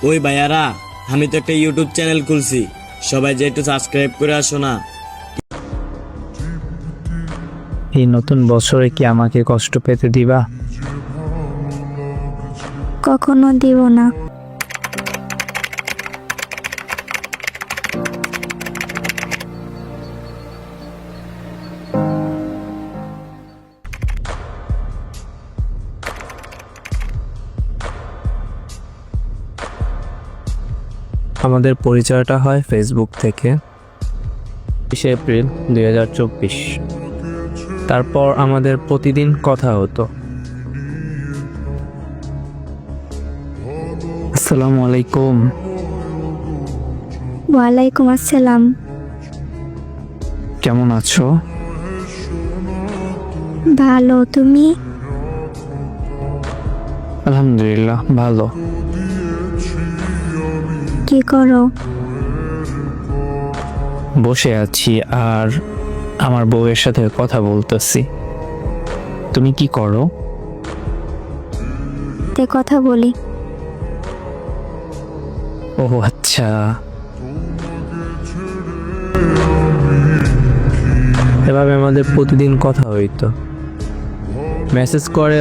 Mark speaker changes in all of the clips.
Speaker 1: ওই ভাইয়ারা, আমি তো একটা ইউটিউব চ্যানেল খুলছি, সবাই যে একটু সাবস্ক্রাইব করে আসো না।
Speaker 2: এই নতুন বছরে কি আমাকে কষ্ট পেতে দিবা?
Speaker 3: কখনো দিব না।
Speaker 2: আমাদের পরিচয়টা হয় ফেসবুক থেকে। 20 এপ্রিল 2024। তারপর আমাদের প্রতিদিন কথা হতো। আসসালামু আলাইকুম।
Speaker 3: ওয়ালাইকুম আসসালাম।
Speaker 2: কেমন আছো?
Speaker 3: ভালো, তুমি?
Speaker 2: আলহামদুলিল্লাহ ভালো।
Speaker 3: কি করো?
Speaker 2: বসে আছি আর আমার বউয়ের সাথে কথা বলতেছি। তুমি কি করো?
Speaker 3: তে কথা বলি।
Speaker 2: ও আচ্ছা। এভাবে আমাদের প্রতিদিন কথা হইতো। মেসেজ করে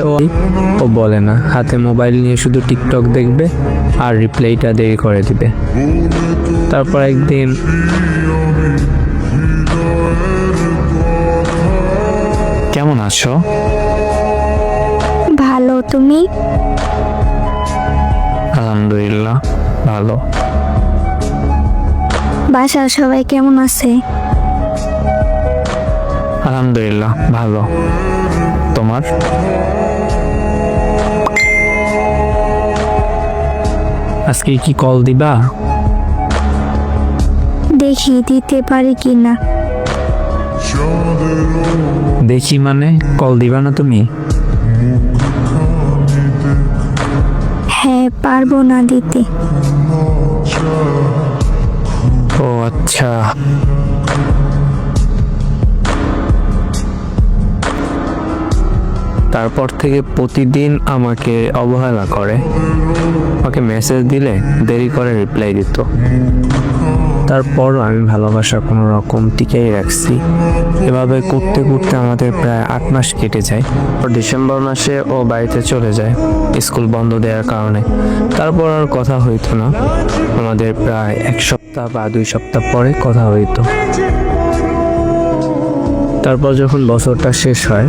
Speaker 2: ও বলে না, হাতে মোবাইল নিয়ে শুধু টিকটক দেখবে আর রিপ্লাইটা দেরি করে দিবে। তারপর একদিন কেমন আছো?
Speaker 3: ভালো, তুমি?
Speaker 2: আলহামদুলিল্লাহ ভালো।
Speaker 3: বাসার সবাই কেমন আছে?
Speaker 2: আলহামদুলিল্লাহ ভালো। তোমার? আজকে কি কল দিবা?
Speaker 3: দেখি দিতে পারি কিনা।
Speaker 2: দেখি মানে কল দিবা না তুমি?
Speaker 3: হ্যাঁ, পারবো না দিতে।
Speaker 2: ও আচ্ছা। তারপর থেকে প্রতিদিন আমাকে অবহেলা করে। আমাকে মেসেজ দিলে দেরি করে রিপ্লাই দিত। তারপর আমি ভালোবাসা কোনো রকম টিকেই রাখছি। এভাবে করতে করতে আমাদের প্রায় 8 মাস কেটে যায়। ডিসেম্বর মাসে ও বাড়িতে চলে যায় স্কুল বন্ধ দেওয়ার কারণে। তারপর আর কথা হইতো না। আমাদের প্রায় 1 সপ্তাহ বা 2 সপ্তাহ পরে কথা হইতো। তারপর যখন বছরটা শেষ হয়